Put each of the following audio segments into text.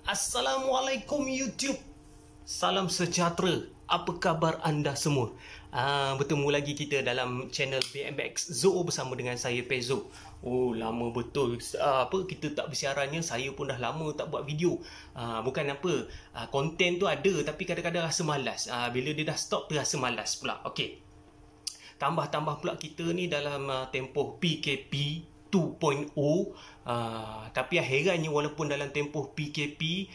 Assalamualaikum YouTube. Salam sejahtera. Apa khabar anda semua? Bertemu lagi kita dalam channel BMX Zoo bersama dengan saya Pezo. Oh, lama betul kita tak bersiarannya. Saya pun dah lama tak buat video. Bukan apa, konten tu ada tapi kadang-kadang rasa malas. Bila dia dah stop terasa malas pula. Okey. Tambah-tambah pula kita ni dalam tempoh PKP 2.0. Tapi herannya walaupun dalam tempoh PKP,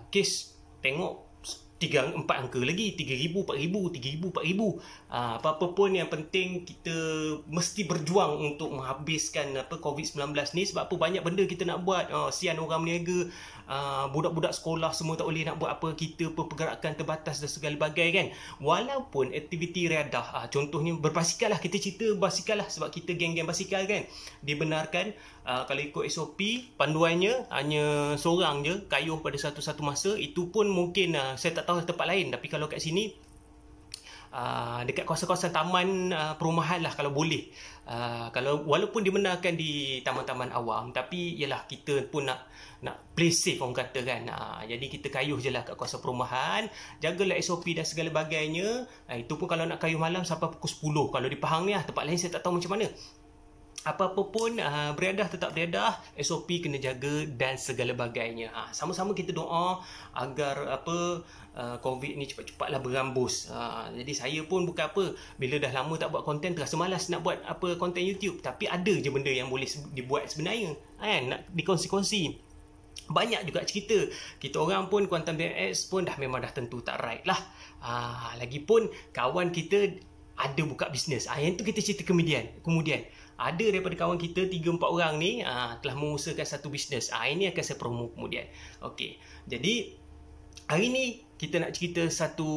kes tengok 3-4 angka lagi, 3,000, 4,000, 3,000, 4,000. Apa-apa pun yang penting kita mesti berjuang untuk menghabiskan COVID-19 ni. Sebab apa, banyak benda kita nak buat. Sian orang berniaga, budak-budak sekolah semua tak boleh nak buat apa, kita pergerakan terbatas dan segala bagai kan. Walaupun aktiviti riadah, contohnya berbasikal lah, kita cerita basikal lah sebab kita geng-geng basikal kan, dibenarkan. Kalau ikut SOP, panduannya hanya seorang je kayuh pada satu masa. Itu pun mungkin saya tak tahu tempat lain, tapi kalau kat sini dekat kawasan-kawasan taman perumahan lah kalau boleh. Kalau walaupun dibenarkan di taman-taman awam, tapi yalah kita pun nak play safe orang kata kan. Jadi kita kayuh je lah kat kawasan perumahan, jagalah SOP dan segala bagainya. Itu pun kalau nak kayuh malam sampai pukul 10. Kalau di Pahang ni tempat lain saya tak tahu macam mana. Apa-apa pun beriadah tetap beriadah, SOP kena jaga dan segala bagainya. Sama-sama kita doa agar COVID ni cepat-cepatlah berambus. Jadi saya pun bukan apa, bila dah lama tak buat konten terasa malas nak buat konten YouTube, tapi ada je benda yang boleh dibuat sebenarnya kan, nak dikongsi-kongsi. Banyak juga cerita. Kita orang pun Kuantan BMX pun memang dah tentu tak right lah. Lagipun kawan kita ada buka bisnes. Yang tu kita cerita kemudian ada daripada kawan kita 3-4 orang ni telah mengusahakan satu bisnes. Ini akan saya promo kemudian. Okey. Jadi hari ni kita nak cerita satu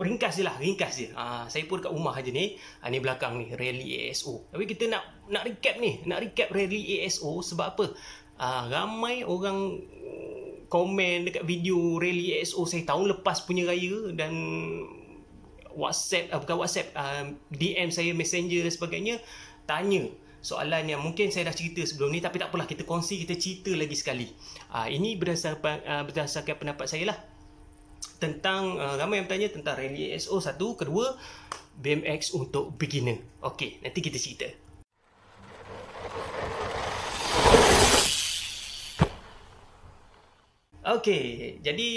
ringkas je. Saya pun kat rumah aja ni. Ni belakang ni rally ASO. Tapi kita nak recap rally ASO sebab apa? Ramai orang komen dekat video rally ASO saya tahun lepas punya raya, dan DM saya, Messenger dan sebagainya, tanya soalan yang mungkin saya dah cerita sebelum ni, tapi tak apalah, kita cerita lagi sekali. Ini berdasarkan pendapat saya lah tentang ramai yang bertanya tentang rally ASO. Satu, kedua, BMX untuk beginner. Okey, nanti kita cerita. Okey, jadi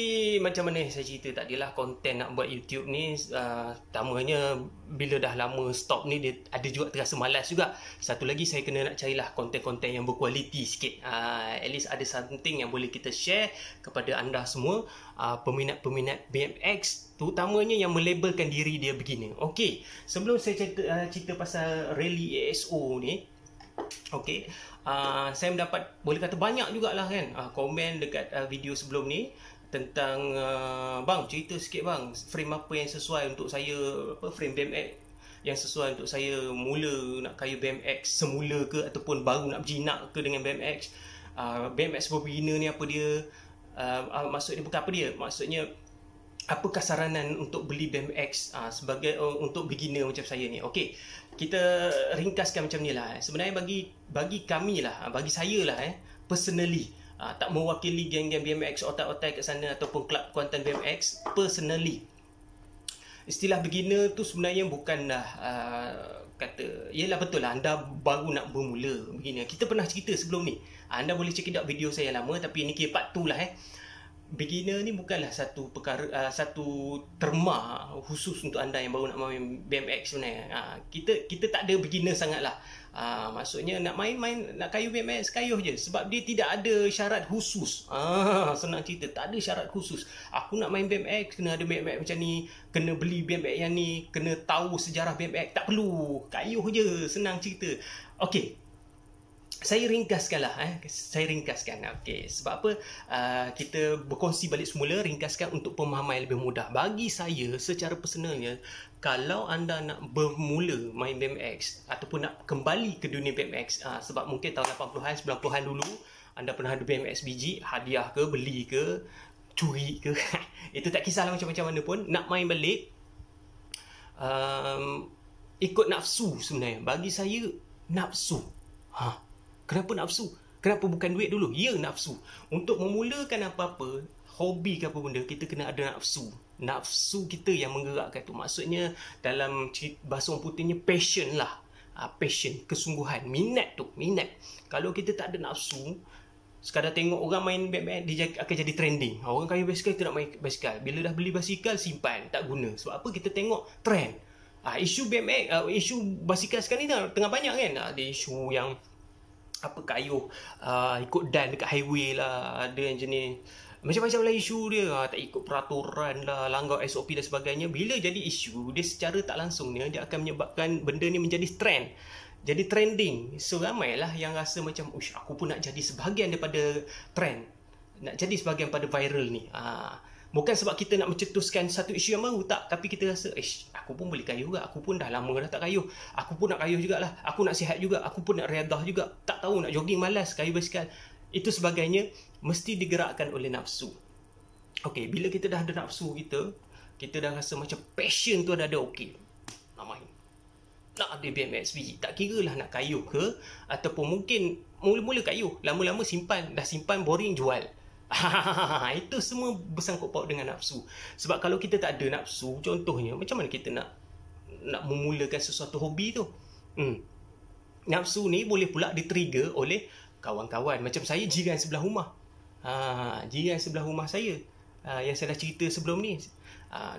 macam mana saya cerita tadi lah, konten nak buat YouTube ni pertamanya bila dah lama stop ni, dia ada juga terasa malas juga. Satu lagi, saya kena nak carilah konten-konten yang berkualiti sikit. At least ada something yang boleh kita share kepada anda semua, peminat-peminat BMX, terutamanya yang melabelkan diri dia beginner. Okey, sebelum saya cerita pasal rally ASO ni, okey, saya mendapat, boleh kata banyak jugalah kan, komen dekat video sebelum ni tentang bang, cerita sikit bang, frame apa yang sesuai untuk saya, frame BMX yang sesuai untuk saya mula nak kayuh BMX semula ke, ataupun baru nak berjinak ke dengan BMX. BMX for beginner ni apa dia, maksudnya bukan apa dia, maksudnya apakah saranan untuk beli BMX sebagai untuk beginner macam saya ni. Okey, kita ringkaskan macam ni lah. Sebenarnya bagi kami lah, bagi saya lah personally, tak mewakili geng-geng BMX otak-otak kat sana ataupun klub Kuantan BMX, personally, istilah beginner tu sebenarnya bukanlah kata, yelah betul lah, anda baru nak bermula beginner. Kita pernah cerita sebelum ni, anda boleh check out video saya lama, tapi ini kira part 2 lah. Beginner ni bukanlah satu perkara, satu terma khusus untuk anda yang baru nak main BMX sebenarnya. Kita tak ada beginner sangat lah. Maksudnya nak main, nak kayuh BMX, kayuh je. Sebab dia tidak ada syarat khusus. Senang cerita, tak ada syarat khusus. Aku nak main BMX, kena ada BMX macam ni, kena beli BMX yang ni, kena tahu sejarah BMX. Tak perlu, kayuh je, senang cerita. Okey, saya ringkaskan. Okey, sebab apa, kita berkongsi balik semula, ringkaskan untuk pemahaman yang lebih mudah. Bagi saya secara personalnya, kalau anda nak bermula main BMX ataupun nak kembali ke dunia BMX, sebab mungkin tahun 80-an, 90-an dulu anda pernah ada BMX biji, hadiah ke, beli ke, curi ke itu tak kisahlah macam mana pun, nak main balik, ikut nafsu sebenarnya. Bagi saya, nafsu. Kenapa nafsu? Kenapa bukan duit dulu? Ya, nafsu. Untuk memulakan apa-apa, hobi ke apa benda, kita kena ada nafsu. Nafsu kita yang menggerakkan tu. Maksudnya dalam bahasa orang putihnya passion lah. Passion, kesungguhan, minat tu, minat. Kalau kita tak ada nafsu, sekadar tengok orang main BMX, dia akan jadi trending. Orang kaya basikal, kita nak main basikal. Bila dah beli basikal, simpan, tak guna. Sebab apa? Kita tengok trend. Isu BMX, isu basikal sekarang ni tengah banyak kan. Ada isu yang kayuh ikut dan dekat highway lah, ada yang jenis macam-macam lah isu dia, tak ikut peraturan lah, langgar SOP dan sebagainya. Bila jadi isu, dia secara tak langsung dia akan menyebabkan benda ni menjadi trend, jadi trending. So ramailah yang rasa macam aku pun nak jadi sebahagian daripada trend, nak jadi sebahagian pada viral ni. Bukan sebab kita nak mencetuskan satu isu yang baru, tak. Tapi kita rasa, aku pun boleh kayuh juga. Aku pun dah lama dah tak kayuh. Aku pun nak kayuh jugalah. Aku nak sihat juga. Aku pun nak riadah juga. Tak tahu, nak jogging malas, kayuh basikal. Itu sebagainya, mesti digerakkan oleh nafsu. Okey, bila kita dah ada nafsu kita dah rasa macam passion tu ada okey. Nak main. Nak ada BMX biji. Tak kira lah nak kayuh ke, ataupun mungkin mula-mula kayuh, lama-lama simpan. Dah simpan, boring, jual. Itu semua bersangkut paut dengan nafsu. Sebab kalau kita tak ada nafsu, contohnya macam mana kita nak memulakan sesuatu hobi tu? Nafsu ni boleh pula di-trigger oleh kawan-kawan. Macam saya, jiran sebelah rumah. Jiran sebelah rumah saya, yang saya dah cerita sebelum ni.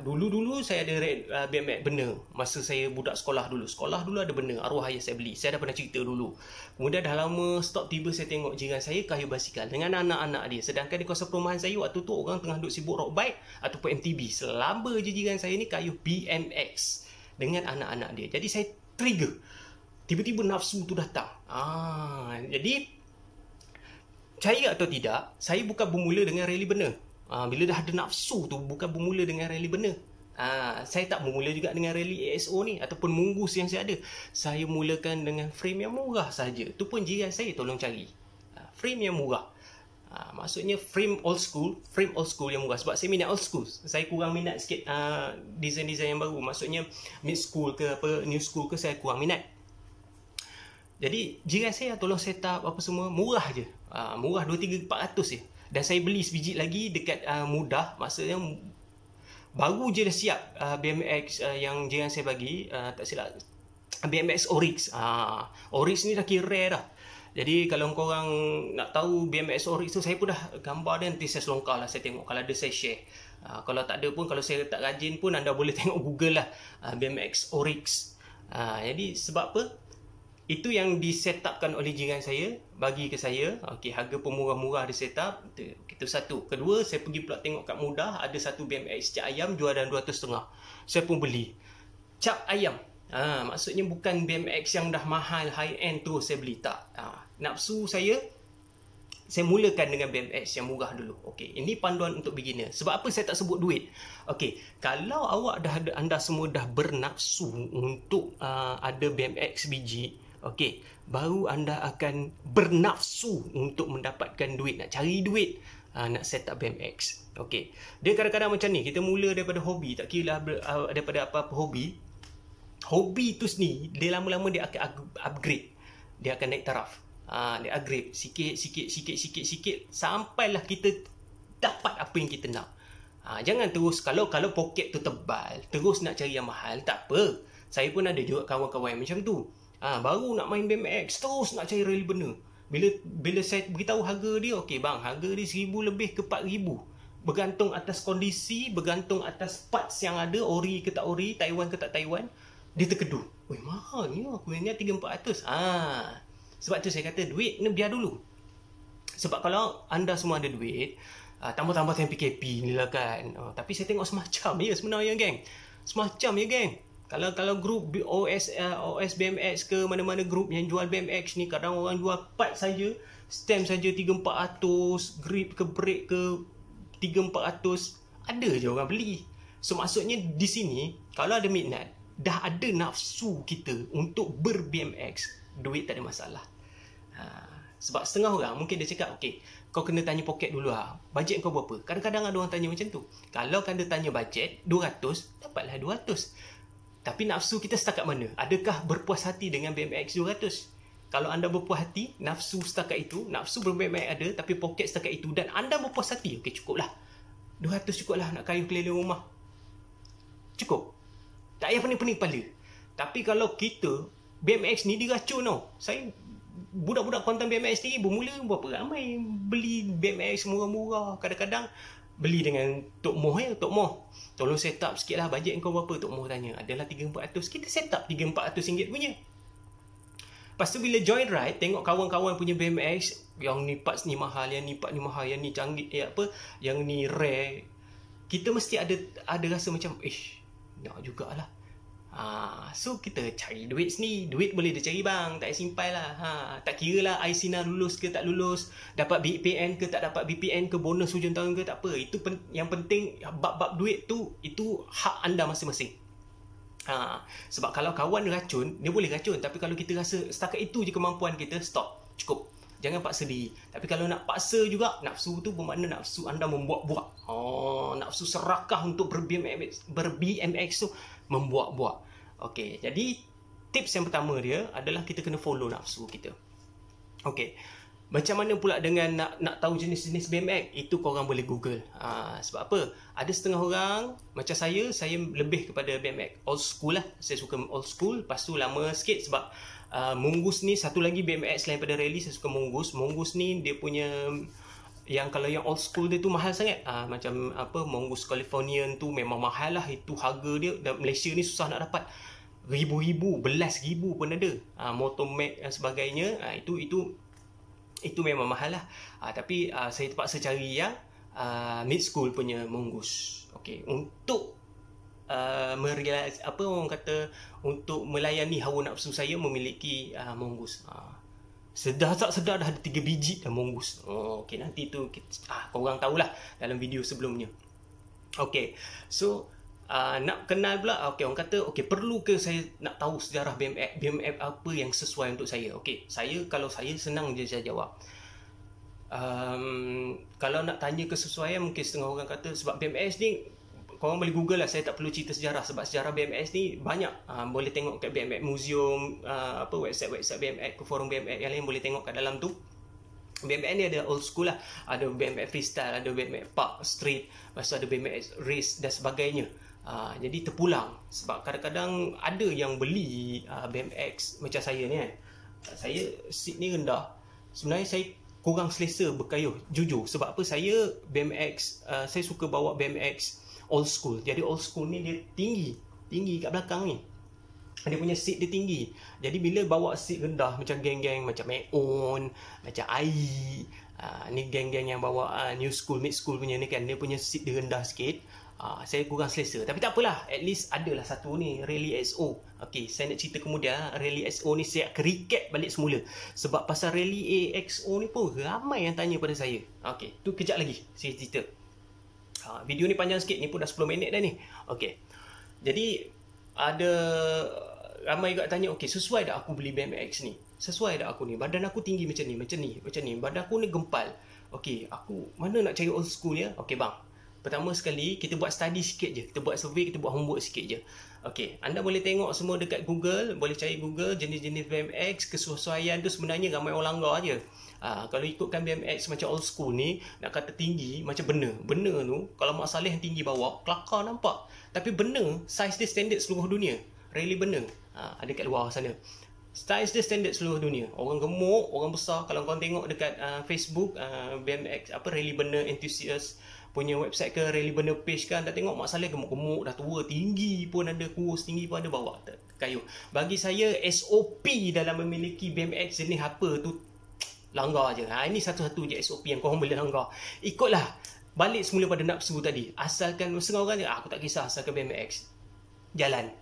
Dulu-dulu saya ada BMX benar. Masa saya budak sekolah dulu ada benar, arwah ayah saya beli. Saya dah pernah cerita dulu. Kemudian dah lama stop, tiba saya tengok jiran saya kayuh basikal dengan anak-anak dia. Sedangkan di kawasan perumahan saya waktu tu orang tengah duduk sibuk road bike ataupun MTB. Selamba je jiran saya ni kayuh BMX dengan anak-anak dia. Jadi saya trigger, tiba-tiba nafsu tu datang. Jadi percaya atau tidak, saya bukan bermula dengan rally benar. Bila dah ada nafsu tu, bukan bermula dengan rally benar. Saya tak bermula juga dengan rally ASO ni ataupun munggus yang saya ada. Saya mulakan dengan frame yang murah saja. Tu pun jiran saya tolong cari. Frame yang murah. Maksudnya frame old school yang murah. Sebab saya minat old school. Saya kurang minat sikit design-design yang baru. Maksudnya mid school ke new school ke, saya kurang minat. Jadi jiran saya tolong set up apa semua, murah je. Murah 2, 3, 400 je. Dan saya beli sebiji lagi dekat Mudah. Maksudnya baru je dah siap BMX yang jiran saya bagi, tak silap BMX Oryx. Oryx ni dah kira rare dah. Jadi kalau korang nak tahu BMX Oryx tu, saya pun dah gambar dia, nanti saya selongkar lah, saya tengok. Kalau ada saya share. Kalau tak ada pun, kalau saya tak rajin pun, anda boleh tengok Google lah, BMX Oryx. Jadi sebab apa? Itu yang disetupkan oleh jiran saya, bagi ke saya. Okey, harga pun murah-murah di setup. Itu satu. Kedua, saya pergi pula tengok kat Mudah, ada satu BMX cap ayam jual dalam 200.5. Saya pun beli. Cap ayam. Maksudnya bukan BMX yang dah mahal, high end terus saya beli, tak. Nafsu saya mulakan dengan BMX yang murah dulu. Okey, ini panduan untuk beginner. Sebab apa saya tak sebut duit? Okey, kalau anda semua dah bernafsu untuk ada BMX biji, okey, baru anda akan bernafsu untuk mendapatkan duit, nak cari duit, nak set up BMX. Okey, dia kadang-kadang macam ni, kita mula daripada hobi, tak kira lah daripada apa-apa hobi. Hobi tu sendiri, dia lama-lama dia akan upgrade, dia akan naik taraf. Dia upgrade sikit, sampailah kita dapat apa yang kita nak. Jangan terus, kalau poket tu tebal, terus nak cari yang mahal, tak apa. Saya pun ada juga kawan-kawan macam tu. Baru nak main BMX, terus nak cari rally benar. Bila saya beritahu harga dia, okey bang, harga dia 1,000 lebih ke 4,000. Bergantung atas kondisi, bergantung atas parts yang ada, ori ke tak ori, Taiwan ke tak Taiwan. Dia terkedu. Weh, mahal ni, aku ingat 300-400. Sebab tu saya kata duit ni biar dulu. Sebab kalau anda semua ada duit, tambah-tambah time PKP ni lah kan. Tapi saya tengok semacam ya sebenarnya, geng. Semacam ya, geng. Kalau grup OS BMX ke mana-mana grup yang jual BMX ni, kadang orang jual part saja, stem saja 300-400, grip ke brake ke 300-400, ada je orang beli. So maksudnya di sini, kalau ada minat, dah ada nafsu kita untuk ber-BMX, duit tak ada masalah. Sebab setengah orang mungkin dia cakap, okey, kau kena tanya poket dulu lah, bajet kau berapa. Kadang-kadang ada orang tanya macam tu. Kalau kena tanya bajet 200, dapatlah 200. Tapi nafsu kita setakat mana? Adakah berpuas hati dengan BMX 200? Kalau anda berpuas hati, nafsu setakat itu, nafsu berbaik-baik ada, tapi poket setakat itu, dan anda berpuas hati, okey, cukuplah. 200 cukuplah nak kayu keliling rumah. Cukup. Tak payah pening-pening kepala. Tapi kalau kita, BMX ni diracun tau. Saya, budak-budak konten BMX ni bermula berapa ramai beli BMX murah-murah. Kadang-kadang beli dengan Tok Moh ya. Tok Moh, tolong set up sikit lah, bajet kau berapa? Tok Moh tanya. Adalah 300-400. Kita set up 300-400 ringgit punya. Lepas tu bila join ride, tengok kawan-kawan punya BMX, yang ni parts ni mahal, yang ni part ni mahal, yang ni canggih, yang ni rare. Kita mesti ada rasa macam, nak jugalah. So kita cari duit sini. Duit boleh dia cari bang, tak simpai lah. Tak kira lah ICNA lulus ke tak lulus, dapat BPN ke tak dapat BPN ke, bonus hujung tahun ke, tak apa. Itu yang penting, bab-bab duit tu, itu hak anda masing-masing. Sebab kalau kawan racun, dia boleh racun, tapi kalau kita rasa setakat itu je kemampuan kita, stop, cukup. Jangan paksa diri. Tapi kalau nak paksa juga, nafsu tu bermakna nafsu anda membuat-buat. Nafsu serakah untuk ber-BMX tu membuat-buat. Okey, jadi tips yang pertama dia adalah kita kena follow nafsu kita. Okey. Macam mana pula dengan nak tahu jenis-jenis BMX? Itu korang boleh Google. Sebab apa? Ada setengah orang, macam saya lebih kepada BMX old school lah. Saya suka old school. Lepas tu lama sikit sebab Mongoose ni, satu lagi BMX selain pada rally, saya suka Mongoose. Mongoose ni dia punya, yang kalau yang old school dia tu mahal sangat. Macam apa, Mongoose Californian tu memang mahal lah. Itu harga dia, dan Malaysia ni susah nak dapat. Ribu-ribu, belas ribu pun ada. Motomac dan sebagainya. Itu memang mahal lah. Tapi saya terpaksa cari yang mid school punya Mongoose. Okey, untuk merealize apa orang kata, untuk melayani hawa nafsu saya memiliki Mongoose. Sedar tak sedar dah ada 3 biji dah Mongoose. Okey, nanti tu korang tahulah dalam video sebelumnya. Okey, so nak kenal pula, orang kata, perlu ke saya nak tahu sejarah BMX apa yang sesuai untuk saya? Kalau saya senang je saya jawab. Kalau nak tanya kesesuaian, mungkin setengah orang kata sebab BMX ni, korang boleh Google lah, saya tak perlu cerita sejarah sebab sejarah BMX ni banyak. Boleh tengok kat BMX Museum, website BMX, ke forum BMX yang lain, boleh tengok kat dalam tu. BMX ni ada old school lah, ada BMX freestyle, ada BMX park street, lepas tu ada BMX race dan sebagainya. Jadi terpulang sebab kadang-kadang ada yang beli BMX macam saya ni kan. Saya seat ni rendah. Sebenarnya saya kurang selesa berkayuh, jujur. Sebab apa? Saya BMX, saya suka bawa BMX old school. Jadi old school ni dia tinggi kat belakang ni. Dia punya seat dia tinggi. Jadi bila bawa seat rendah, macam geng-geng macam Meon, macam AI, ni geng-geng yang bawa new school, mid school punya ni kan, dia punya seat dia rendah sikit. Saya kurang selesa. Tapi tak apalah, at least adalah satu ni, Rally XO. Okey, saya nak cerita kemudian. Rally XO ni saya akan recap balik semula. Sebab pasal Rally XO ni pun ramai yang tanya pada saya. Okey, tu kejap lagi saya cerita. Video ni panjang sikit, ni pun dah 10 minit dah ni. Okey, jadi ada ramai juga tanya, sesuai tak aku beli BMX ni? Sesuai tak aku ni? Badan aku tinggi macam ni. Badan aku ni gempal. Aku mana nak cari old school ya? Bang, pertama sekali, kita buat study sikit je. Kita buat survey, kita buat homework sikit je. Anda boleh tengok semua dekat Google. Boleh cari Google, jenis-jenis BMX. Kesesuaian tu sebenarnya ramai orang langgar je. Kalau ikutkan BMX macam old school ni, nak kata tinggi, macam benar tu, kalau Mak Saleh yang tinggi bawa, kelakar nampak. Tapi benar, size dia standard seluruh dunia. Really benar. Ada kat luar sana. Size dia standard seluruh dunia. Orang gemuk, orang besar. Kalau kau tengok dekat Facebook, BMX, Rally Benar Enthusiast punya website ke, Rally Benar page kan, dah tengok Mak Saleh gemuk-gemuk, dah tua, tinggi pun ada, kurus tinggi pun ada, bawa kayu. Bagi saya, SOP dalam memiliki BMX jenis apa tu, langgar je. Ini satu-satu je SOP yang korang boleh langgar. Ikutlah. Balik semula pada nafsu tadi. Asalkan, setengah orang je, aku tak kisah, asalkan BMX jalan.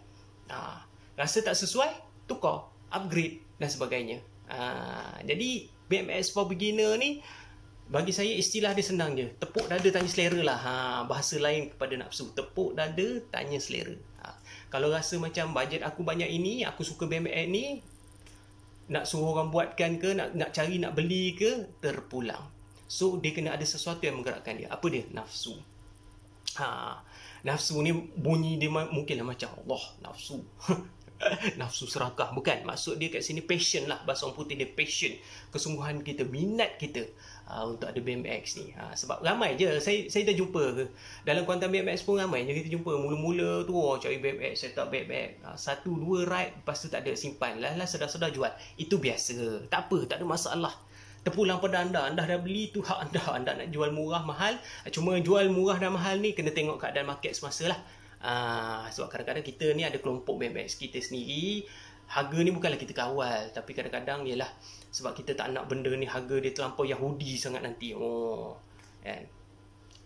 Rasa tak sesuai, tukar, upgrade dan sebagainya. Jadi BMX for beginner ni, bagi saya istilah dia senang je. Tepuk dada tanya selera lah. Bahasa lain kepada nafsu. Tepuk dada tanya selera. Kalau rasa macam bajet aku banyak ini, aku suka BMX ni, nak suruh orang buatkan ke, nak cari, nak beli ke, terpulang. So dia kena ada sesuatu yang menggerakkan dia. Apa dia? Nafsu. Nafsu ni bunyi dia mungkinlah macam Allah, nafsu. nafsu serakah. Bukan, maksud dia kat sini passion lah. Bahasa orang putih dia passion, kesungguhan kita, minat kita untuk ada BMX ni. Sebab ramai je saya dah jumpa dalam kuantan BMX pun, ramai je kita jumpa mula-mula tu cari BMX, set up BMX, 1-2 ride, lepas tu tak ada, simpan lah sedar-sedar jual. Itu biasa, tak apa, tak ada masalah. Terpulang pada anda dah beli tu hak anda nak jual murah mahal. Cuma jual murah dan mahal ni kena tengok keadaan market semasa lah. Sebab kadang-kadang kita ni ada kelompok BMX kita sendiri, harga ni bukanlah kita kawal, tapi kadang-kadang ialah sebab kita tak nak benda ni harga dia terlampau Yahudi sangat nanti. Kan?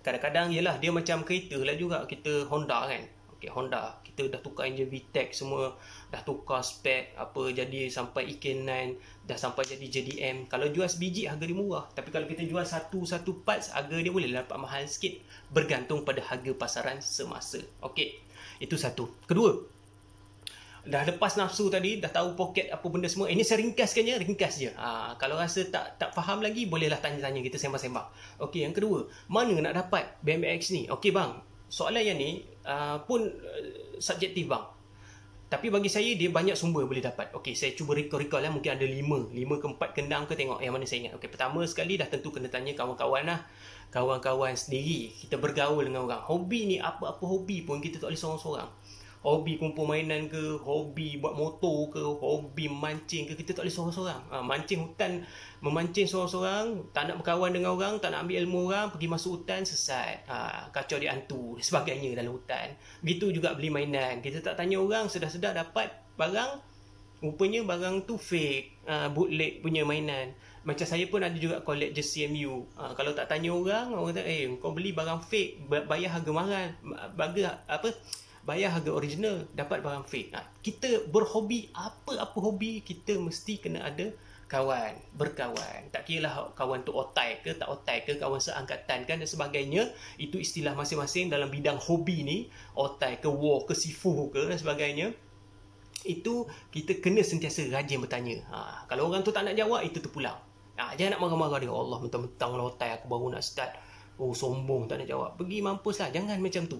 Kadang-kadang ialah dia macam kereta lah juga, kita Honda kan. Honda, kita dah tukar enjin VTEC semua, dah tukar spek apa, jadi sampai EK9, dah sampai jadi JDM. Kalau jual sebiji harga dia murah, tapi kalau kita jual satu parts, harga dia boleh dapat mahal sikit, bergantung pada harga pasaran semasa. Itu satu. Kedua, dah lepas nafsu tadi, dah tahu poket apa benda semua. Ini saya ringkaskannya, ringkas je. Kalau rasa tak faham lagi, bolehlah tanya-tanya, kita sembang-sembang. Yang kedua, mana nak dapat BMX ni? Bang, soalan yang ni pun subjektif bang. Tapi bagi saya dia banyak sumber boleh dapat. Saya cuba recall lah, mungkin ada 5 ke 4 kendang ke, tengok yang mana saya ingat. Pertama sekali dah tentu kena tanya kawan-kawan lah. Kawan-kawan sendiri, kita bergaul dengan orang. Hobi ni, apa-apa hobi pun kita tak boleh seorang-seorang. Hobi kumpul mainan ke, hobi buat motor ke, hobi mancing ke, kita tak boleh seorang-seorang. Mancing hutan, memancing seorang-seorang, tak nak berkawan dengan orang, tak nak ambil ilmu orang, pergi masuk hutan, sesat. Kacau di hantu, sebagainya dalam hutan. Begitu juga beli mainan. Kita tak tanya orang, sedar-sedar dapat barang, rupanya barang tu fake, bootleg punya mainan. Macam saya pun ada juga collect jersey MU. Kalau tak tanya orang kata, kau beli barang fake, bayar harga mahal, bayar harga original, dapat barang fake. Kita berhobi, apa-apa hobi, kita mesti kena ada kawan, berkawan. Tak kira lah kawan tu otai ke, tak otai ke, kawan seangkatan kan dan sebagainya. Itu istilah masing-masing dalam bidang hobi ni. Otai ke, war ke, sifu ke dan sebagainya. Itu kita kena sentiasa rajin bertanya. Kalau orang tu tak nak jawab, itu terpulang. Jangan nak marah-marah dia. Allah, mentang-mentang lah otai, aku baru nak start. Sombong, tak nak jawab. Pergi mampus lah, jangan macam tu.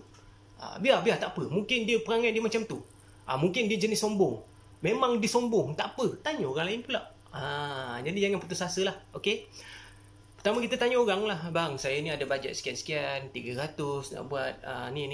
Biar tak apa. Mungkin dia perangai dia macam tu. Mungkin dia jenis sombong. Memang dia sombong, tak apa. Tanya orang lain pula. Jadi jangan putus asa lah. Pertama kita tanya orang lah. Bang, saya ni ada bajet sekian-sekian, 300 nak buat ni.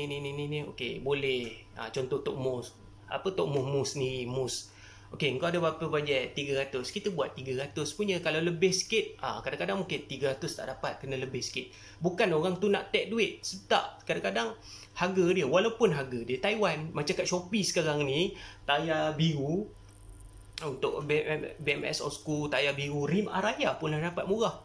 Boleh. Contoh Tok Mus. Apa Tok Mus ni? Mus. Kau ada berapa bajet? 300. Kita buat 300 punya. Kalau lebih sikit, kadang-kadang mungkin 300 tak dapat, kena lebih sikit. Bukan orang tu nak take duit. Tak. Kadang-kadang harga dia, walaupun harga dia Taiwan, macam kat Shopee sekarang ni, tayar biru untuk BMX old school, tayar biru, rim Araya pun dah dapat murah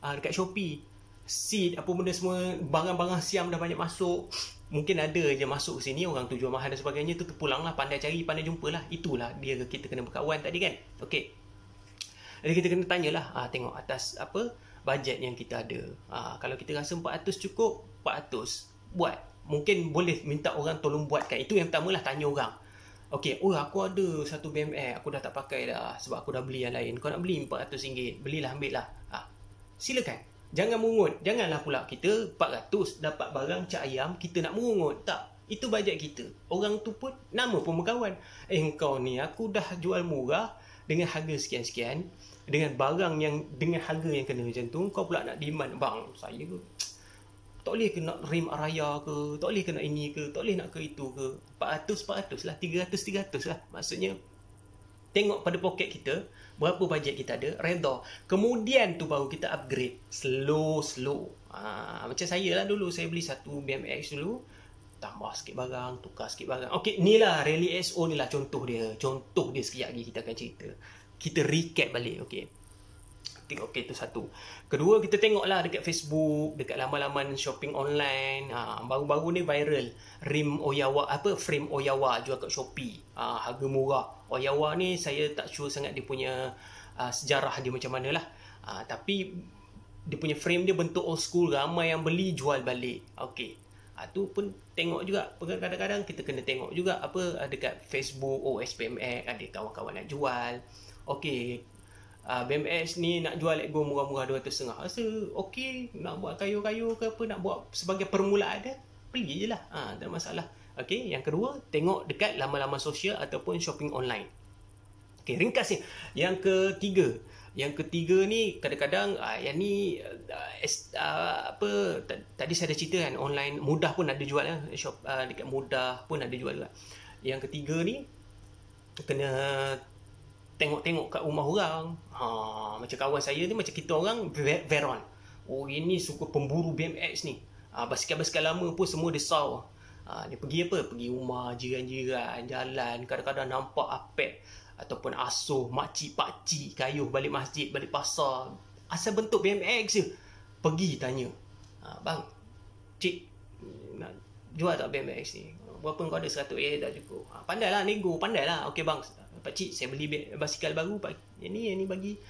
dekat Shopee. Seat, apa benda semua, barang-barang siam dah banyak masuk. Mungkin ada je masuk ke sini, orang tu jual mahal dan sebagainya, tu terpulang lah, pandai cari, pandai jumpa lah. Itulah dia, kita kena berkawan tadi kan. Jadi kita kena tanyalah, tengok atas apa bajet yang kita ada. Kalau kita rasa 400 cukup, 400 buat. Mungkin boleh minta orang tolong buatkan. Itu yang pertama lah, tanya orang. Aku ada satu BMX, aku dah tak pakai dah sebab aku dah beli yang lain. Kau nak beli RM400, belilah, ambil lah. Silakan. Jangan mungut. Janganlah pula kita 400 dapat barang cak ayam, kita nak mungut. Tak. Itu bajet kita. Orang tu pun, nama pun berkawan. Engkau ni, aku dah jual murah dengan harga sekian-sekian, dengan barang yang, dengan harga yang kena macam tu, kau pula nak demand. Bang, saya tak boleh ke nak rim Araya ke, tak boleh ke nak ini ke, tak boleh nak ke itu ke. 400 lah, 300 lah. Maksudnya, tengok pada poket kita, berapa bajet kita ada, redha. Kemudian tu baru kita upgrade. Slow. Macam saya lah dulu, saya beli satu BMX dulu, tambah sikit barang, tukar sikit barang. Ni lah, Rally SO ni lah contoh dia. Contoh dia sekejap lagi kita akan cerita. Kita recap balik, itu satu. Kedua, kita tengoklah dekat Facebook, dekat laman-laman shopping online. Baru-baru ni viral rim Oyawa, frame Oyawa jual kat Shopee. Harga murah. Oyawa ni saya tak sure sangat dia punya sejarah dia macam mana lah. Tapi dia punya frame dia bentuk old school, ramai yang beli, jual balik. Tu pun tengok juga. Kadang-kadang kita kena tengok juga apa dekat Facebook, SPMX ada kawan-kawan nak jual. BMX ni nak jual Lego murah-murah 200.5. Rasa nak buat kayu-kayu ke apa, nak buat sebagai permulaan dia, beli je lah. Tak ada masalah. Okey, yang kedua, tengok dekat laman-laman sosial ataupun shopping online. Okey, ringkasnya. Yang ketiga ni kadang-kadang yang ni tadi saya ada cerita kan, online mudah pun ada jual dekat mudah pun ada jual juga. Yang ketiga ni kena tengok-tengok kat rumah orang. Macam kawan saya ni, macam kita orang Veron. Oh, ini suka pemburu BMX ni. Basikal-basikal lama pun semua dia saw. Dia pergi pergi rumah jiran-jiran, jalan, kadang-kadang nampak apek ataupun asuh makcik pakcik kayuh balik masjid, balik pasar, asal bentuk BMX je, pergi tanya, bang, cik nak jual tak BMX ni, berapa kau ada? 100 tak cukup. Pandai lah nego, pandai lah. Okey bang, pakcik saya beli basikal baru, yang ni bagi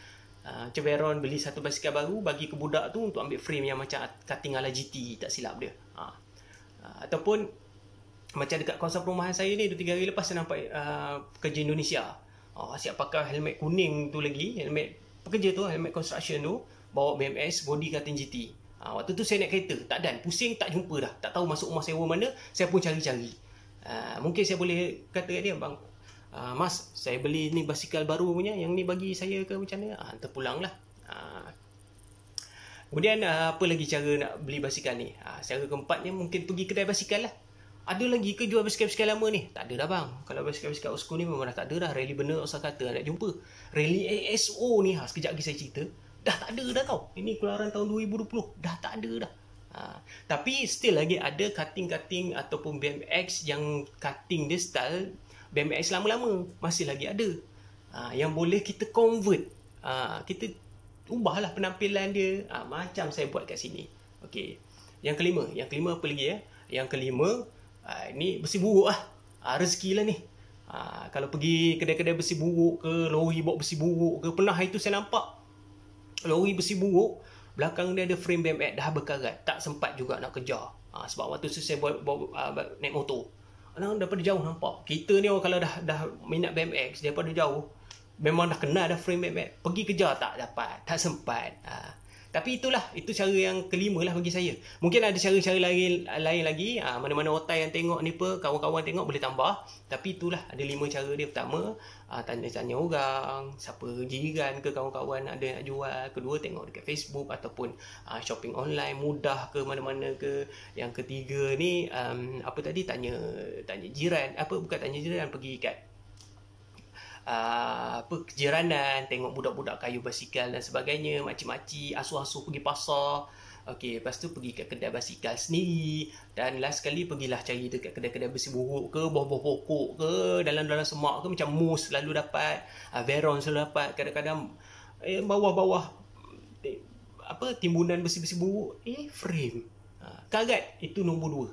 macam Veron beli satu basikal baru, bagi ke budak tu untuk ambil frame yang macam cutting ala GT, tak silap dia. Ataupun macam dekat kawasan perumahan saya ni, 2-3 hari lepas saya nampak pekerja Indonesia asyik pakai helmet kuning tu lagi, helmet pekerja tu, helmet construction tu, bawa BMX body cutting GT. Waktu tu saya naik kereta, tak dan pusing, tak jumpa dah, tak tahu masuk rumah sewa mana. Saya pun cari-cari. Mungkin saya boleh kata kat dia, bang, mas, saya beli ni basikal baru punya, yang ni bagi saya ke macam mana? Terpulang lah. Kemudian apa lagi cara nak beli basikal ni? Cara keempatnya mungkin pergi kedai basikal lah. Ada lagi ke jual basikal-basikal lama ni? Tak ada dah bang. Kalau basikal-basikal old school ni memang dah tak ada dah. Rally bener usah kata nak jumpa. Rally ASO ni, sekejap lagi saya cerita, dah tak ada dah tau. Ini keluaran tahun 2020. Dah tak ada dah. Tapi still lagi ada cutting-cutting ataupun BMX yang cutting dia style BMX lama-lama. Masih lagi ada. Yang boleh kita convert. Kita ubahlah penampilan dia. Macam saya buat kat sini. Okey. Yang kelima apa lagi ya? Yang kelima, ni besi buruk lah. Rezeki lah ni. Kalau pergi kedai-kedai besi buruk ke, lori bawa besi buruk ke, pernah itu saya nampak lori besi buruk, belakang dia ada frame BMX dah berkarat, tak sempat juga nak kejar. Sebab waktu tu saya bawa naik motor, daripada jauh nampak. Kita ni kalau dah minat BMX daripada jauh, memang dah kenal dah frame BMX, pergi kejar tak dapat, tak sempat. Tapi itu cara yang kelima lah bagi saya. Mungkin ada cara-cara lain lagi. Mana-mana otai yang tengok ni kawan-kawan tengok boleh tambah. Tapi itulah, ada 5 cara dia. Pertama, tanya-tanya orang, siapa jiran ke kawan-kawan ada nak jual. Kedua, tengok dekat Facebook ataupun shopping online, mudah ke mana-mana ke. Yang ketiga ni, tanya jiran. Bukan tanya jiran, pergi kat kejiranan, tengok budak-budak kayu basikal dan sebagainya, makcik-makcik asuh-asuh pergi pasar. Okey, lepas tu pergi kat kedai basikal sendiri, dan last sekali pergilah cari dekat kedai-kedai besi buruk ke, bawah-bawah pokok ke, dalam-dalam semak ke, macam Moose selalu dapat, Veron selalu dapat. Kadang-kadang bawah-bawah timbunan besi-besi buruk, frame karat. Itu nombor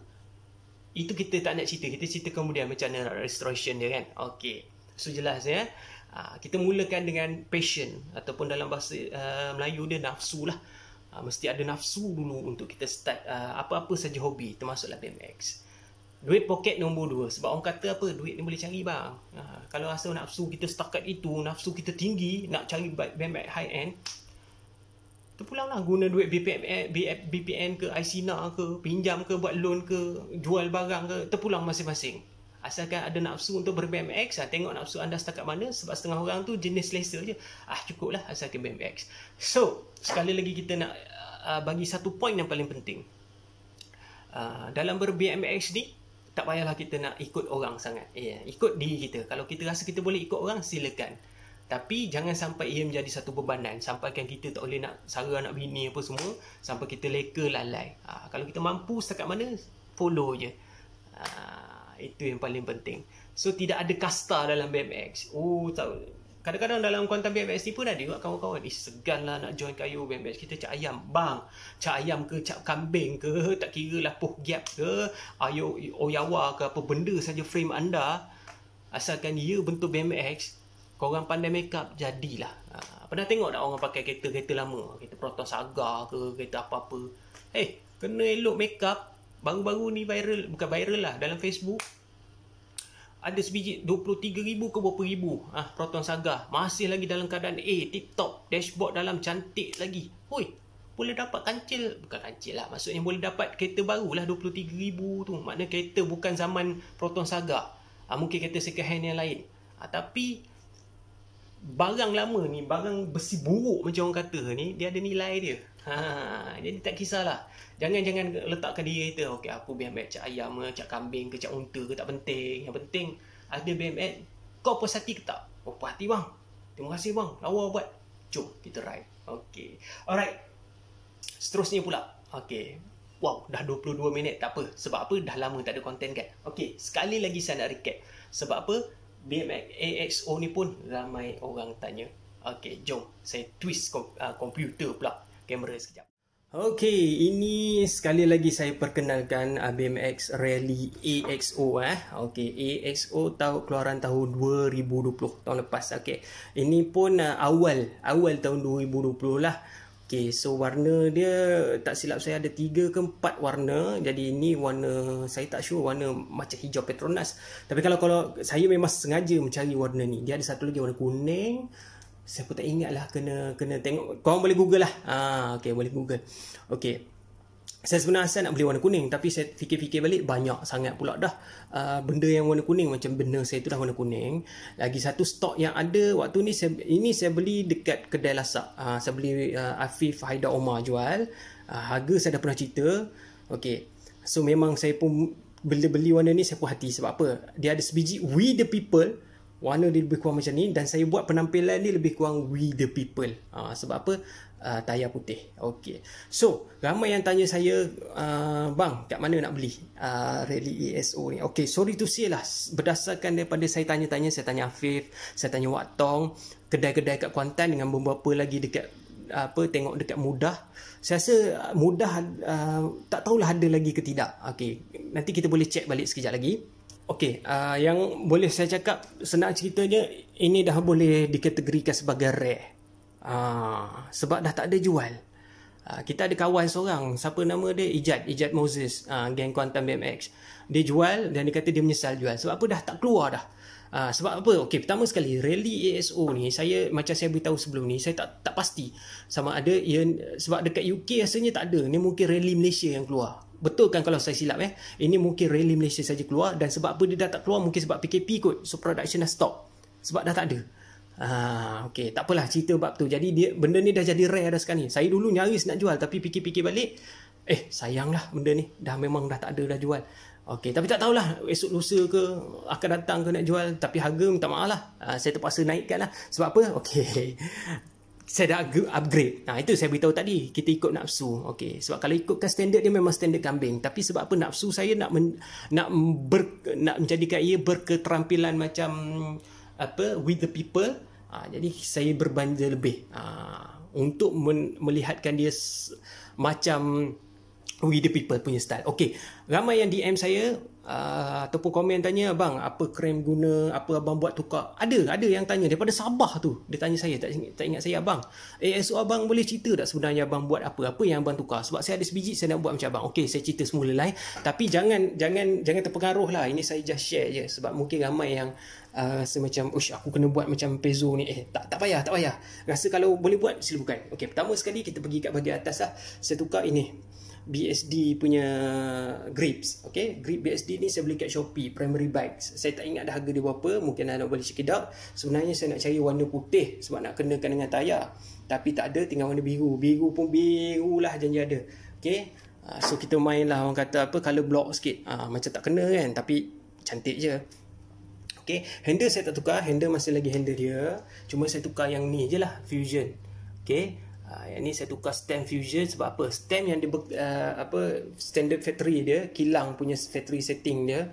2. Itu kita tak nak cerita, kita cerita kemudian macam mana restoration dia kan. Okey, so jelas ya. Kita mulakan dengan passion, ataupun dalam bahasa Melayu dia nafsu lah. Mesti ada nafsu dulu untuk kita start apa-apa saja hobi, termasuklah BMX. Duit poket nombor 2. Sebab orang kata duit ni boleh cari bang. Kalau rasa nafsu kita setakat itu, nafsu kita tinggi, nak cari BMX high end, terpulanglah guna duit BPN ke, ICNA ke, pinjam ke, buat loan ke, jual barang ke, terpulang masing-masing. Asalkan ada nafsu untuk ber-BMX, tengok nafsu anda setakat mana. Sebab setengah orang tu jenis selesa je. Cukuplah asalkan BMX. So, sekali lagi kita nak bagi satu poin yang paling penting. Dalam ber-BMX ni, tak payahlah kita nak ikut orang sangat. Ikut diri kita. Kalau kita rasa kita boleh ikut orang, silakan. Tapi jangan sampai ia menjadi satu bebanan. Sampaikan kita tak boleh nak sara anak bini apa semua, sampai kita leka lalai. Kalau kita mampu setakat mana, follow je. Itu yang paling penting. So tidak ada kasta dalam BMX. Kadang-kadang dalam konten BMX ni pun ada juga kawan-kawan, segan lah nak join kayu BMX. Kita cak ayam. Bang, cak ayam ke, cak kambing ke, tak kira lah poh gap ke, oyawa ke, apa benda saja frame anda, asalkan dia bentuk BMX, korang pandai make up, jadilah. Pernah tengok tak orang pakai kereta-kereta lama, kereta Proton Saga ke, kereta apa-apa, kena elok make up. Baru-baru ni viral, bukan viral lah, dalam Facebook ada sebiji 23,000 ke berapa ribu Proton Saga, masih lagi dalam keadaan tip top, dashboard dalam cantik lagi. boleh dapat kancil, bukan kancil lah, maksudnya boleh dapat kereta baru lah 23,000 tu. Maknanya kereta bukan zaman Proton Saga, mungkin kereta second hand yang lain. Tapi barang lama ni, barang besi buruk macam orang kata ni, dia ada nilai dia. Jadi tak kisahlah. Jangan letakkan diri kita, okey aku BMX cak ayam ke, cak kambing ke, cak unta ke, tak penting. Yang penting ada BMX, kau puas hati ke tak? Oh, puas hati bang. Terima kasih bang, lawa buat. Jom kita ride. Okey. Alright. Seterusnya pula. Okey. Wow, dah 22 minit. Tak apa. Sebab apa? Dah lama tak ada konten kan. Okey, sekali lagi saya nak recap. Sebab apa? BMX AXO ni pun ramai orang tanya. Okey, jom saya twist komputer pula. Kamera sekejap. Okey, ini sekali lagi saya perkenalkan BMX Rally AXO. Okey, AXO keluaran tahun 2020, tahun lepas. Okey, ini pun awal tahun 2020 lah. Okay, so warna dia tak silap saya ada 3 ke 4 warna. Jadi ini warna, saya tak sure, warna macam hijau Petronas. Tapi kalau saya memang sengaja mencari warna ni. Dia ada satu lagi warna kuning. Saya pun tak ingat lah, kena tengok. Korang boleh google lah. Okay, boleh google. Okay, saya sebenarnya asal nak beli warna kuning, tapi saya fikir-fikir balik, banyak sangat pula dah benda yang warna kuning. Macam benda saya tu dah warna kuning. Lagi satu stok yang ada waktu ni, saya beli dekat kedai Lasak. Saya beli Afif Haidar Omar jual. Harga saya dah pernah cerita. Okay, so memang saya pun beli warna ni, saya pun hati. Sebab apa? Dia ada sebiji We The People, warna dia lebih kurang macam ni. Dan saya buat penampilan ni lebih kurang We The People. Sebab apa? Tayar putih. Okey. So, ramai yang tanya saya, bang, kat mana nak beli Rally ASO ni? Okey, sorry to say lah, berdasarkan daripada saya tanya-tanya, saya tanya Afif, saya tanya Wak Tong, kedai-kedai kat Kuantan dengan beberapa lagi dekat tengok dekat Mudah. Saya rasa Mudah tak tahulah ada lagi ke tidak. Okey, nanti kita boleh check balik sekejap lagi. Okey, yang boleh saya cakap senang ceritanya, ini dah boleh dikategorikan sebagai rare. Sebab dah tak ada jual. Kita ada kawan seorang, siapa nama dia, Ijat Moses, geng Kuantan BMX. Dia jual dan dia kata dia menyesal jual. Sebab apa? Dah tak keluar dah. Sebab apa? Okey, pertama sekali, Rally ASO ni, macam saya beritahu sebelum ni, saya tak pasti sama ada sebab dekat UK rasanya tak ada. Ni mungkin Rally Malaysia yang keluar. Betul kan kalau saya silap? Ini mungkin Rally Malaysia saja keluar. Dan sebab apa dia dah tak keluar? Mungkin sebab PKP kot. So production dah stop. Sebab dah tak ada. Okey, tak apalah cerita bab tu. Jadi benda ni dah jadi rare dah sekarang ni. Saya dulu nyaris nak jual, tapi fikir-fikir balik, sayanglah benda ni memang dah tak ada dah jual. Okey, tapi tak tahulah esok lusa ke akan datang ke nak jual. Tapi harga minta maaf lah, saya terpaksa naikkan lah. Sebab apa? Okey, saya dah upgrade. Itu saya beritahu tadi, kita ikut nafsu. Okey, sebab kalau ikutkan standard dia memang standard kambing. Tapi sebab apa? Nafsu saya nak menjadikan ia berketerampilan macam with the people. Jadi saya berbanja lebih untuk melihatkan dia macam with the people punya style. Okey, ramai yang DM saya ataupun komen tanya, bang, apa krem guna, apa abang buat tukar. Ada yang tanya daripada Sabah tu. Dia tanya saya, tak ingat saya, abang, so abang boleh cerita tak sebenarnya abang buat apa yang abang tukar? Sebab saya ada sebiji, saya nak buat macam abang. Okey, saya cerita semula lah. Tapi jangan terpengaruh lah. Ini saya just share je. Sebab mungkin ramai yang semacam, aku kena buat macam Pezzo ni. Tak payah. Rasa kalau boleh buat, silakan. Okey, pertama sekali kita pergi kat bahagian atas lah. Saya tukar ini BSD punya grips. Okay, grip BSD ni saya beli kat Shopee, Primary Bikes. Saya tak ingat dah harga dia berapa, mungkin anda boleh check it out. Sebenarnya saya nak cari warna putih sebab nak kenakan dengan tayar, tapi tak ada, tinggal warna biru. Biru pun biru lah, janji ada. Okay, so kita main lah, orang kata color block sikit. Macam tak kena kan, tapi cantik je. Okay, handle saya tak tukar, handle masih lagi handle dia. Cuma saya tukar yang ni je lah, Fusion. Okay, yang ni saya tukar stem Fusion. Sebab apa? Stem yang dia standard factory dia, kilang punya factory setting dia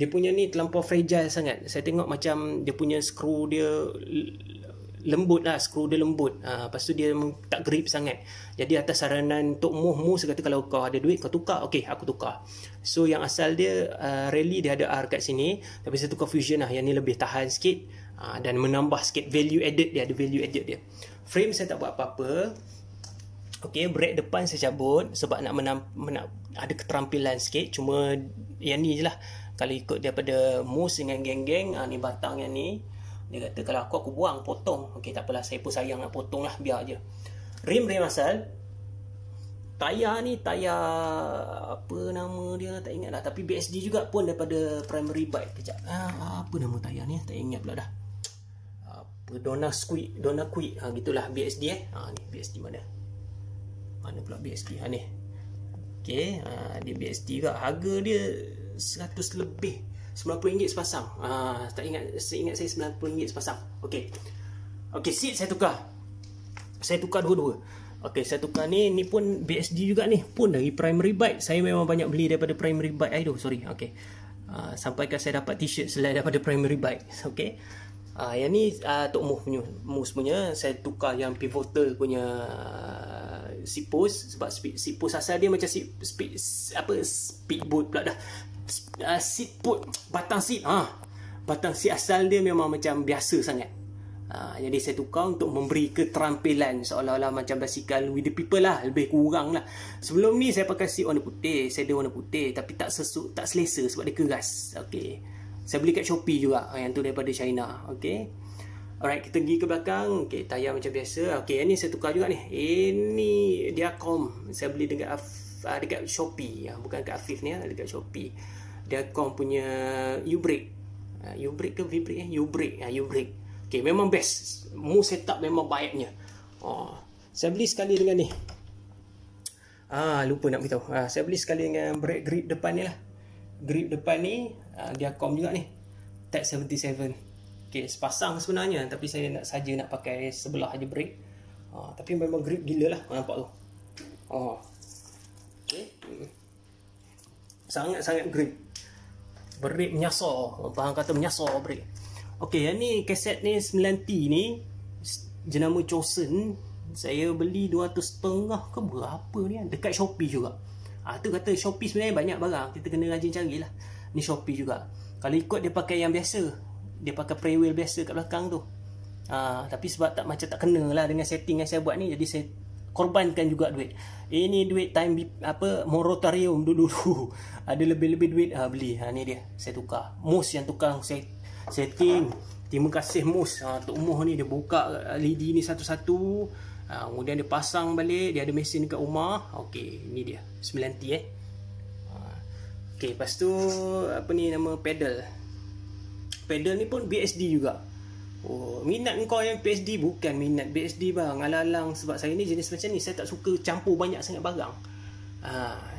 punya ni terlampau fragile sangat. Saya tengok macam dia punya skru dia lembut lah, lepas tu dia tak grip sangat. Jadi atas saranan Tok Mu, saya kata kalau kau ada duit kau tukar. Okey, aku tukar. So yang asal dia Rally dia ada R kat sini, tapi saya tukar Fusion lah, yang ni lebih tahan sikit dan menambah sikit value added dia, ada value added dia. Frame saya tak buat apa-apa. Okey, brake depan saya cabut sebab nak ada keterampilan sikit. Cuma yang ni je lah, kalau ikut daripada Mus dengan geng-geng, ni batang yang ni, dia kata kalau aku buang, potong. Okey, tak apalah, saya pun sayang nak potong lah, biar je. Rim asal Tayar ni tayar apa nama dia tak ingat dah, tapi BSD juga pun daripada Primary Bike. Kejap. Apa nama tayar ni? Tak ingat pula dah. Apa Donna Quick. Gitulah BSD ni BSD mana? Mana pula BSD? Ni. Okey, dia BSD juga. Harga dia 100 lebih. RM90 sepasang. Tak ingat, seingat saya RM90 sepasang. Okey. Okey, seat saya tukar. Saya tukar dua-dua. Okey, saya tukar ni pun BSD juga ni, pun dari Primary Bike. Saya memang banyak beli daripada Primary Bike. Sorry. Okey. Sampaikan saya dapat t-shirt selain daripada Primary Bike. Okey. Yang ni Tok Moose punya. Saya tukar yang pivotal punya seat post, sebab seat post asal dia macam speedboat pula dah. Seat post, batang seat batang seat asal dia memang macam biasa sangat. Jadi saya tukar untuk memberi keterampilan, seolah-olah macam basikal with the people lah, lebih kurang lah. Sebelum ni saya pakai seat warna putih, saddle warna putih, tapi tak selesa sebab dia keras. Okey. Saya beli kat Shopee juga, yang tu daripada China. Okey. Alright, kita pergi ke belakang. Okey, tayar macam biasa. Okey, yang ni saya tukar juga ni. Ini Diacom. Saya beli dekat Shopee. Bukan kat Afif ni, dekat Shopee. Diacom punya U-brake. U-brake ke V-brake? U-brake. U-brake. Okey, memang best. Moose setup memang baiknya. Saya beli sekali dengan ni. Lupa nak beritahu. Saya beli sekali dengan brake grip depan ni lah. Grip depan ni Diacom juga ni. Type 77. Okey, sepasang sebenarnya, tapi saya nak pakai sebelah aja brake. Tapi memang grip gila lah, nampak tu. Okey. Sangat-sangat grip. Brake menyasar. Orang kata menyasar brake. Okey, yang ni kaset ni 9T ni jenama Chosen. Saya beli 200.5 ke berapa ni, dekat Shopee juga. Tu kata Shopee sebenarnya banyak barang, kita kena rajin carilah. Ni Shopee juga. Kalau ikut dia pakai yang biasa, dia pakai pre-wheel biasa kat belakang tu. Tapi sebab tak kena lah dengan setting yang saya buat ni, jadi saya korbankan juga duit. Ini duit time moratorium dulu. Ada lebih-lebih duit, beli. Ni dia, saya tukar. Moose yang tukang saya setting. Terima kasih Moose. Tok Moh ni dia buka LED ni satu-satu. Kemudian dia pasang balik. Dia ada mesin dekat rumah. Okey, ni dia 9T Okey, lepas tu apa ni nama pedal. Pedal ni pun BSD juga. Minat kau yang BSD? Bukan minat BSD bang, alang-alang. Sebab saya ni jenis macam ni, saya tak suka campur banyak sangat barang.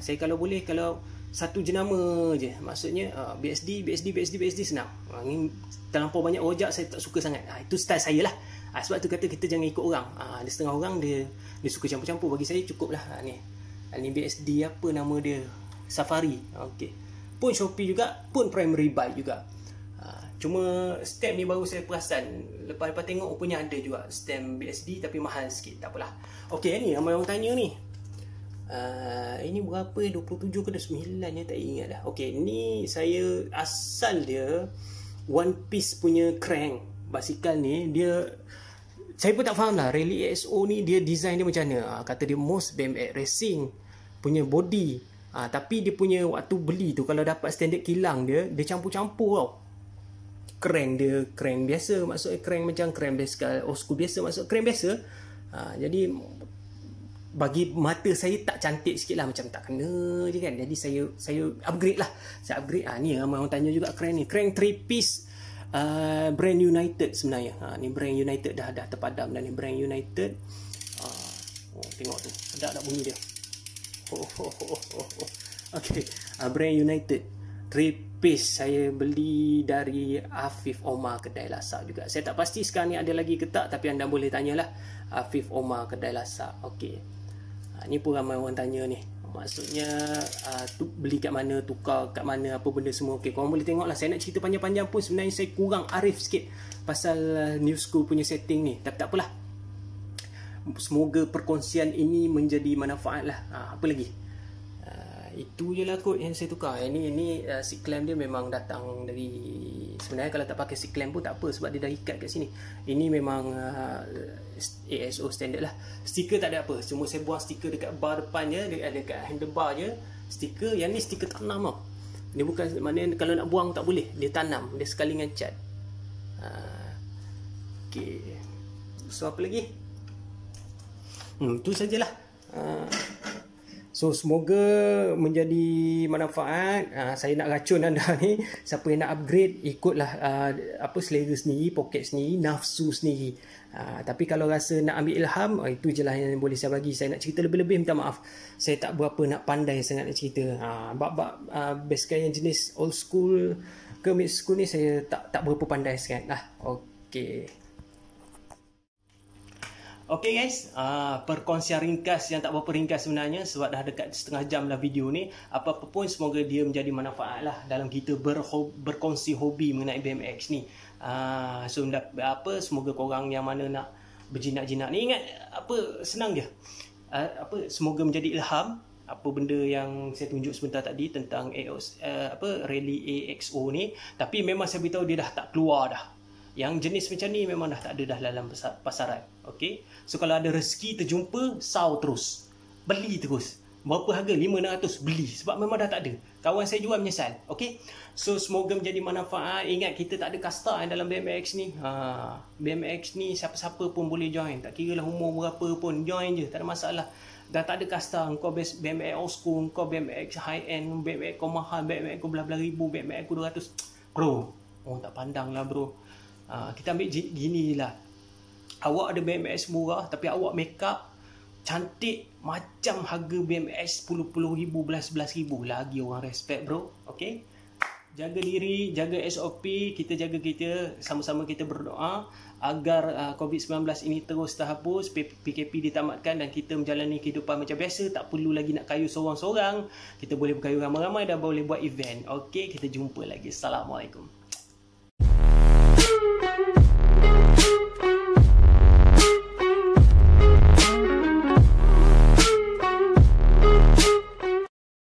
Saya kalau boleh, kalau satu jenama je, maksudnya BSD senang. Ni terlampau banyak rojak saya tak suka sangat. Itu style saya lah. Sebab tu kata kita jangan ikut orang. Ada setengah orang dia suka campur-campur. Bagi saya cukup lah. Ni BSD apa nama dia, Safari. Okey. Pun Shopee juga, pun Primary Bike juga. Cuma stem ni baru saya perasan. Lepas tengok rupanya ada juga stem BSD, tapi mahal sikit. Tak apalah. Okey, ni ramai orang tanya ni. Ini berapa? 27 ke 29 ya, tak ingat dah. Okey, ni saya asal dia one piece punya crank. Basikal ni dia, saya pun tak faham lah. Rally EXO ni dia design dia macam mana. Kata dia most BMX Racing punya body. Tapi dia punya waktu beli tu, kalau dapat standard kilang dia campur-campur tau. Crank dia crank biasa, maksudnya crank macam crank basikal old school biasa, maksud crank biasa. Jadi bagi mata saya tak cantik sikit lah, macam tak kena je kan. Jadi saya upgrade lah. Saya upgrade. Ni ramai orang tanya juga crank ni. Crank 3 piece brand United sebenarnya. Ni brand United dah terpadam dah ni, brand United. Tengok tu, sedap tak bunyi dia. Okay, brand United 3 piece saya beli dari Afif Omar kedai lasak juga. Saya tak pasti sekarang ni ada lagi ke tak, tapi anda boleh tanyalah Afif Omar kedai lasak. Okey. Ni pun ramai orang tanya ni. Maksudnya beli kat mana, tukar kat mana, apa benda semua. Okey, korang boleh tengoklah. Saya nak cerita panjang-panjang pun sebenarnya saya kurang arif sikit pasal new school punya setting ni. Tapi tak apalah. Semoga perkongsian ini menjadi manfaat lah. Apa lagi? Itu je lah kot yang saya tukar. Ini seat clamp dia memang datang dari, sebenarnya kalau tak pakai seat clamp pun tak apa, sebab dia dah ikat kat sini. Ini memang ASO standard lah. Stiker tak ada apa, cuma saya buang stiker dekat bar depan je, dekat handlebar je. Stiker, yang ni stiker tanam tau. Dia bukan, maknanya kalau nak buang tak boleh, dia tanam, dia sekali dengan cat. Okay. So apa lagi? Itu sajalah. So semoga menjadi manfaat. Saya nak racun anda ni, siapa yang nak upgrade ikutlah selera sendiri, poket sendiri, nafsu sendiri. Tapi kalau rasa nak ambil ilham, itu je lah yang boleh saya bagi. Saya nak cerita lebih-lebih, minta maaf, saya tak berapa nak pandai sangat nak cerita. Bab-bab basikal yang jenis old school ke mid school ni saya tak berapa pandai sangat lah. Okay guys, perkongsian ringkas yang tak berapa ringkas sebenarnya, sebab dah dekat setengah jam lah video ni. Apa-apa pun semoga dia menjadi manfaat lah dalam kita berkongsi hobi mengenai BMX ni. So semoga korang yang mana nak berjinak-jinak ni, ingat senang je. Semoga menjadi ilham. Apa benda yang saya tunjuk sebentar tadi tentang rally AXO ni, tapi memang saya beritahu dia dah tak keluar dah. Yang jenis macam ni memang dah tak ada dah dalam pasaran. Okay, so kalau ada rezeki terjumpa, saw terus, beli terus. Berapa harga? 500, beli, sebab memang dah tak ada. Kawan saya jual menyesal. Okay, so semoga menjadi manfaat. Ingat, kita tak ada kasta dalam BMX ni. BMX ni siapa-siapa pun boleh join, tak kira lah umur berapa pun, join je, tak ada masalah. Dah tak ada kasta. Kau BMX old school, kau BMX high end, BMX kau mahal, BMX kau belah-belah ribu, BMX kau 200. Bro, orang tak pandang lah bro. Kita ambil gini lah. Awak ada BMX murah, tapi awak make up cantik macam harga BMX 10 ribu, 11 ribu. Lagi orang respect bro. Okay, jaga diri, jaga SOP, kita jaga kita, sama-sama kita berdoa agar COVID-19 ini terus terhapus, PKP ditamatkan dan kita menjalani kehidupan macam biasa. Tak perlu lagi nak kayu seorang-seorang, kita boleh berkayu ramai-ramai dan boleh buat event. Okay, kita jumpa lagi. Assalamualaikum.